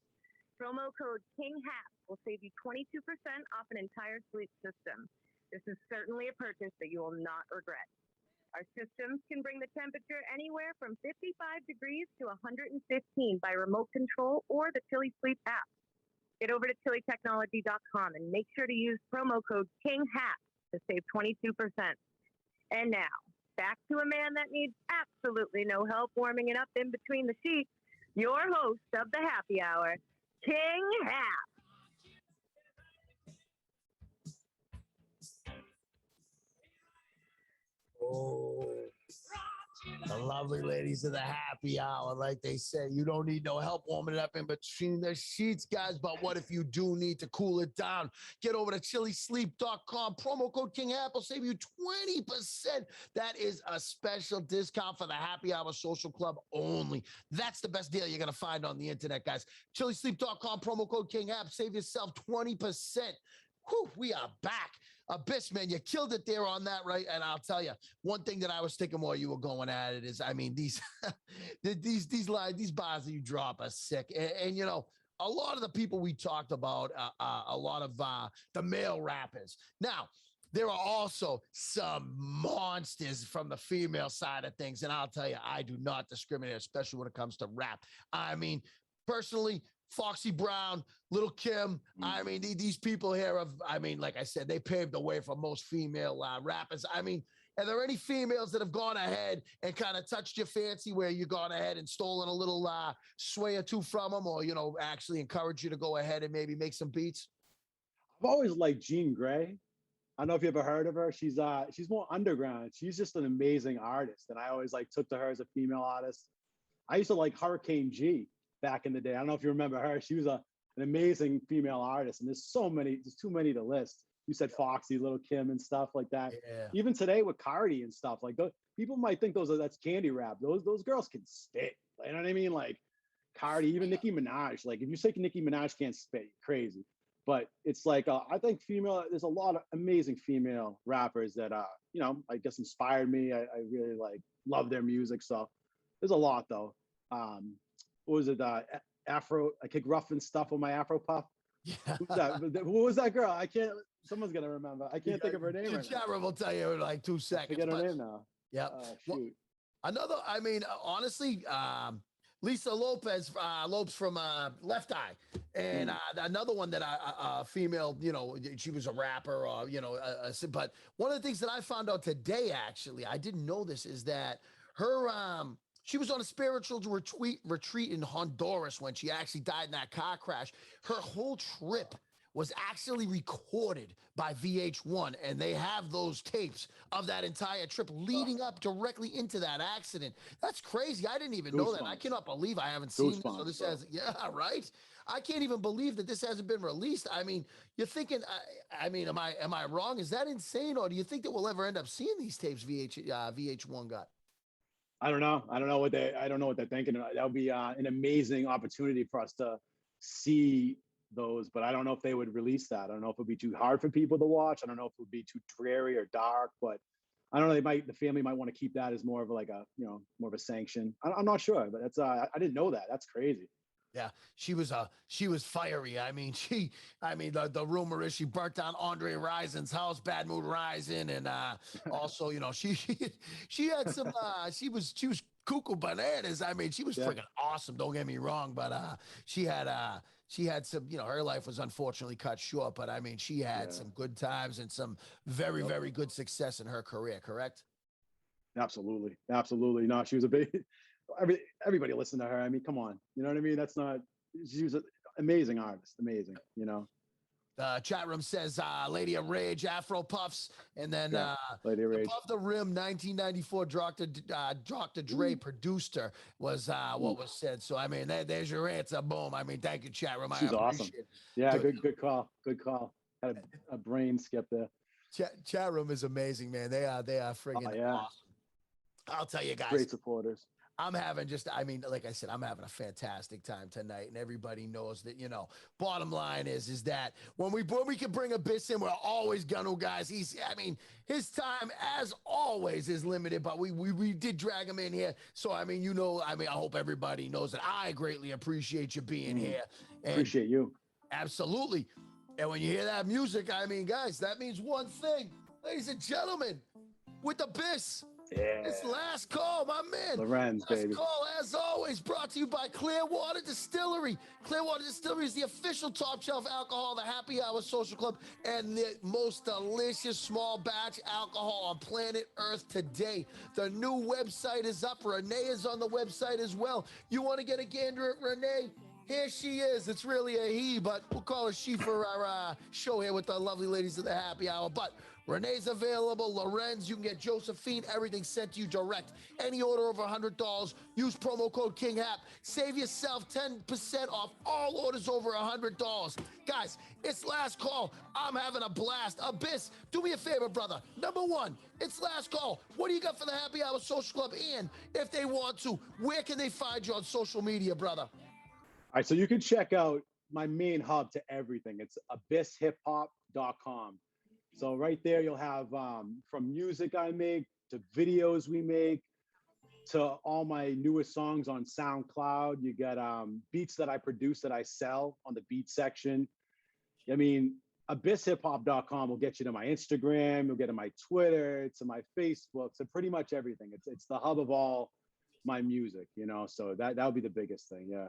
Promo code KINGHAP will save you 22% off an entire sleep system. This is certainly a purchase that you will not regret. Our systems can bring the temperature anywhere from 55 degrees to 115 by remote control or the Chili Sleep app. Get over to chilitechnology.com and make sure to use promo code KINGHAP to save 22%. And now, back to a man that needs absolutely no help warming it up in between the sheets, your host of the Happy Hour, King Hap. Oh, the lovely ladies of the Happy Hour, like they said, you don't need no help warming it up in between the sheets, guys. But what if you do need to cool it down? Get over to chilisleep.com. Promo code KINGHAP will save you 20%. That is a special discount for the Happy Hour Social Club only. That's the best deal you're going to find on the internet, guys. Chilisleep.com, promo code KINGHAP. Save yourself 20%. Whew, we are back. Abyss, man, you killed it there on that, right? And I'll tell you, one thing that I was thinking while you were going at it is, I mean, these these bars that you drop are sick. And you know, a lot of the people we talked about, a lot of the male rappers. Now, there are also some monsters from the female side of things. And I'll tell you, I do not discriminate, especially when it comes to rap. I mean, personally, Foxy Brown, Little Kim. I mean, these people here have, I mean, like I said, they paved the way for most female rappers. I mean, are there any females that have gone ahead and kind of touched your fancy where you've gone ahead and stolen a little sway or two from them, or, you know, actually encourage you to go ahead and maybe make some beats? I've always liked Jean Grey. I don't know if you ever heard of her. She's more underground. She's just an amazing artist, and I always like took to her as a female artist. I used to like Hurricane G back in the day. I don't know if you remember her. She was an amazing female artist, and there's too many to list. You said Foxy, Little Kim, and stuff like that. Yeah. Even today with Cardi and stuff, like people might think that's candy rap. Those girls can spit. You know what I mean? Like Cardi, even Nicki Minaj. Like if you say Nicki Minaj can't spit, you're crazy. But it's like I think there's a lot of amazing female rappers that I guess inspired me. I really like love their music. So there's a lot though. What was it? Afro. I kick rough and stuff with my Afro puff. Yeah. Who's that? Who was that girl? I can't. Someone's gonna remember. I can't think of her name. The Right chat room will tell you in like 2 now. I seconds. forget her name now. Yeah. Shoot. Another, I mean, honestly, Lisa Lopez from Left Eye, and another one that female, she was a rapper, or but one of the things that I found out today, actually, I didn't know this, is that her she was on a spiritual retreat in Honduras when she actually died in that car crash. Her whole trip was actually recorded by VH1, and they have those tapes of that entire trip leading up directly into that accident. That's crazy. I didn't even know that. I cannot believe I haven't seen this. So this has, right? I can't even believe that this hasn't been released. I mean, you're thinking, I mean, am I wrong? Is that insane? Or do you think that we'll ever end up seeing these tapes VH1 got? I don't know. I don't know what they're thinking. That would be an amazing opportunity for us to see those, but I don't know if they would release that. I don't know if it would be too hard for people to watch. I don't know if it would be too dreary or dark, but I don't know. The family might want to keep that as more of like more of a sanction. I'm not sure, but that's I didn't know that. That's crazy. Yeah, she was fiery. I mean, the rumor is she burnt down Andre Rison's house, Bad Mood Rising, and also, she had some she was cuckoo bananas. I mean, she was freaking awesome. Don't get me wrong, but she had some, her life was unfortunately cut short, but I mean, she had some good times and some very, very good success in her career, correct? Absolutely. No, she was a big, everybody listened to her. I mean, come on. You know what I mean? She was an amazing artist. Amazing, Chat room says Lady of Rage, Afro Puffs, and then Lady of Rage. Above the Rim, 1994, Dr. Dre produced her, was what was said. So, I mean, there's your answer. Boom. I mean, thank you, chat room. She's awesome. Yeah, good call. Had a brain skip there. Chat room is amazing, man. They are friggin' awesome. I'll tell you guys. Great supporters. I'm having like I said, I'm having a fantastic time tonight, and everybody knows that, bottom line is that when we can bring Abyss in, we're always gonna, guys. His time, as always, is limited, but we did drag him in here. So, I hope everybody knows that I greatly appreciate you being here. And appreciate you. Absolutely. And when you hear that music, guys, that means one thing. Ladies and gentlemen, with Abyss. Yeah. It's last call, my man. Lorenz, last baby. call, as always, brought to you by Clearwater Distillery. Clearwater Distillery is the official top shelf alcohol, the Happy Hour Social Club, and the most delicious small batch alcohol on planet Earth today. The new website is up. Renee is on the website as well. You want to get a gander at Renee? Here she is. It's really a he, but we'll call her she for our show here with the lovely ladies of the Happy Hour. But Renee's available. Lorenz, you can get Josephine. Everything sent to you direct. Any order over $100. Use promo code KINGHAP. Save yourself 10% off all orders over $100. Guys, it's last call. I'm having a blast. Abyss, do me a favor, brother. Number one, it's last call. What do you got for the Happy Hour Social Club? And if they want to, where can they find you on social media, brother? All right, so you can check out my main hub to everything. It's abysshiphop.com. So right there, you'll have from music I make to videos we make to all my newest songs on SoundCloud. You get beats that I produce that I sell on the beat section. I mean, abysshiphop.com will get you to my Instagram. You'll get to my Twitter, to my Facebook, to pretty much everything. It's the hub of all my music, so that would be the biggest thing. Yeah.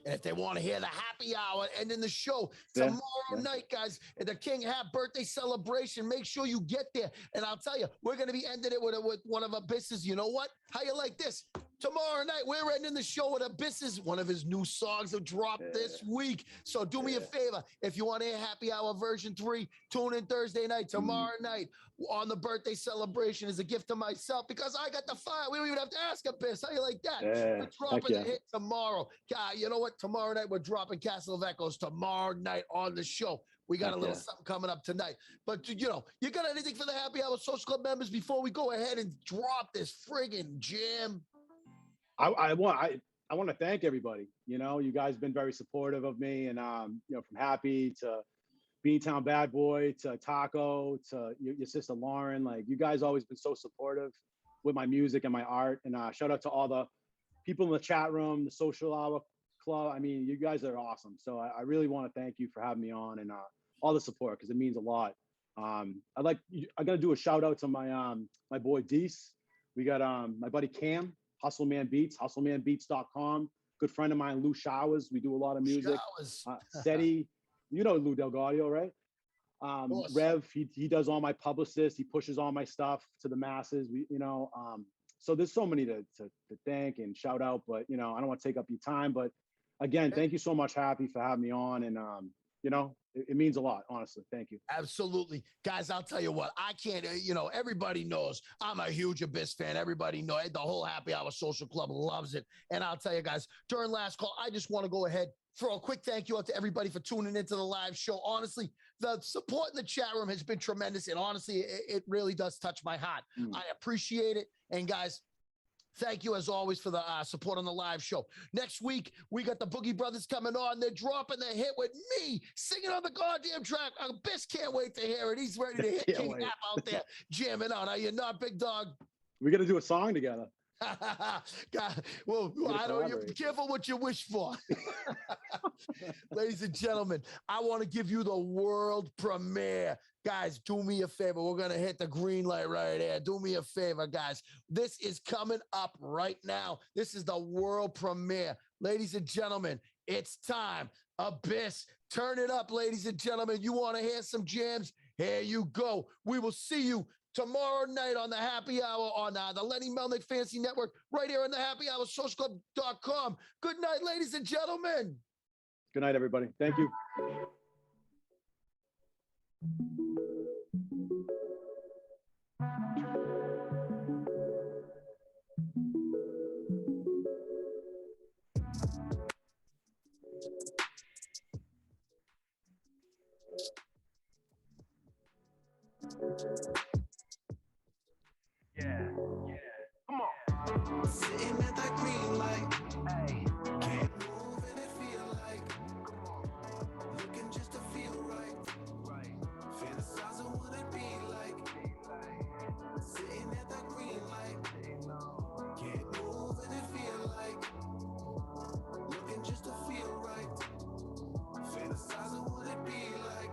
And if they want to hear the Happy Hour and then the show tomorrow night, guys, at the KINGHAP birthday celebration, make sure you get there. And I'll tell you, we're going to be ending it with one of Abyss's. You know what? How you like this? tomorrow night, we're ending the show with Abyss, one of his new songs that dropped this week. So do me a favor. If you want to hear Happy Hour version 3, tune in Thursday night, tomorrow night on the birthday celebration as a gift to myself because I got the fire. We don't even have to ask Abyss. How you like that? We're dropping the hit tomorrow. God, you know what? Tomorrow night, we're dropping Castle of Echoes tomorrow night on the show. We got a little something coming up tonight. But, you know, you got anything for the Happy Hour Social Club members before we go ahead and drop this friggin' jam? I want to thank everybody. You know, you guys have been very supportive of me, and you know, from Happy to Beantown Bad Boy to Taco to your sister Lauren. Like, you guys always been so supportive with my music and my art. And shout out to all the people in the chat room, the Social Hour Club. I mean, you guys are awesome. So I really want to thank you for having me on and all the support because it means a lot. I gotta do a shout out to my my boy Deese. We got my buddy Cam, Hustleman Beats, hustlemanbeats.com. Good friend of mine, Lou Showers. We do a lot of music. Seti, you know Lou Delgadio, right? Rev, he does all my publicists. He pushes all my stuff to the masses. So there's so many to thank and shout out, but you know, I don't want to take up your time. But again, thank you so much, Happy, for having me on. And you know, it means a lot, honestly. Thank you. Absolutely. Guys, I'll tell you what, I can't, you know, everybody knows I'm a huge Abyss fan. Everybody knows the whole Happy Hour Social Club loves it. And I'll tell you guys, during last call, I just want to go ahead, throw a quick thank you out to everybody for tuning into the live show. Honestly, the support in the chat room has been tremendous. And honestly, it really does touch my heart. I appreciate it. And guys, thank you, as always, for the support on the live show. Next week, we got the Boogie Brothers coming on. They're dropping the hit with me singing on the goddamn track. Abyss can't wait to hear it. He's ready to hit KINGHAP out there, jamming out. Are you not, big dog? We got to do a song together. God, well, I don't. You're careful what you wish for. Ladies and gentlemen, I want to give you the world premiere. Guys, do me a favor. We're going to hit the green light right here. Do me a favor, guys. This is coming up right now. This is the world premiere. Ladies and gentlemen, it's time. Abyss, turn it up, ladies and gentlemen. You want to hear some jams? Here you go. We will see you tomorrow night on the Happy Hour on the Lenny Melnick Fancy Network, right here on the Happy Hour Socialclub.com. Good night, ladies and gentlemen. Good night, everybody. Thank you. Yeah. Come on. Sitting at that green light. Hey. Can't move and it feel like. Looking just to feel right. Fantasizing what it be like. Sitting at that green light. Can't move and it feel like. Looking just to feel right. Fantasizing what it be like.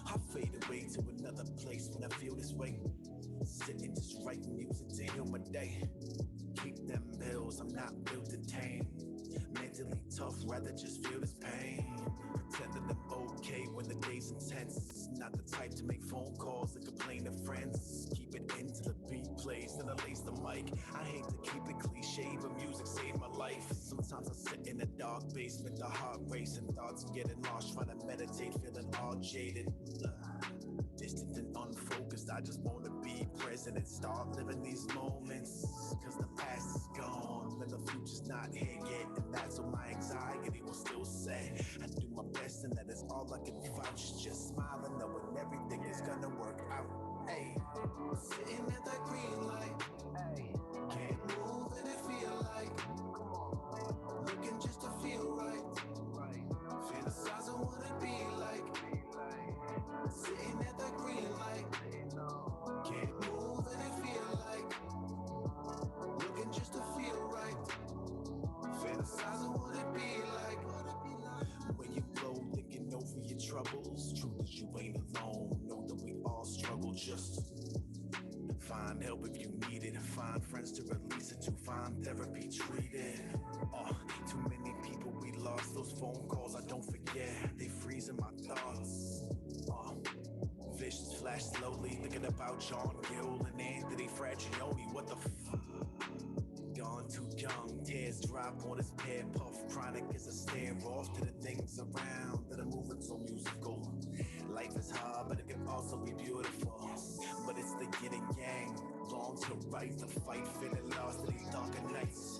I fade away to another place when I feel this way. Sitting just writing music to heal my day. Keep them bills, I'm not built to tame. Mentally tough, rather just feel this pain. Pretending I'm okay when the day's intense. Not the type to make phone calls and complain to friends. Keep it in till the beat plays, then I lace the mic. I hate to keep it cliche, but music saved my life. Sometimes I sit in a dark basement, the heart racing, thoughts getting lost, trying to meditate, feeling all jaded. Distant and unfocused, I just want to be present and start living these moments. Cause the past is gone, and the future's not here yet. And that's what my anxiety will still say. I do my best and that is all I can vouch. Just smiling knowing everything is gonna work out. Hey, sitting at that green light. Hey, can't move and it feel like. Looking just to feel right. Fantasizing what it be like. Sitting at that green light. Can't move and it feel like. Looking just to feel right. Fantasizing what it be like. When you flow, thinking over your troubles. Truth is you ain't alone. Know that we all struggle. Just find help if you need it. Find friends to release it to. Find therapy treated. Too many people we lost. Those phone calls I don't forget. They freeze in my thoughts. Visions flash slowly, thinking about John Gill and Anthony Fragioni. What the f? Gone too drop on his pair, puff chronic is a stare off to the things around that are moving so musical. Life is hard, but it can also be beautiful. But it's the yin and yang, wrong to right, the fight, feeling lost in these darker nights.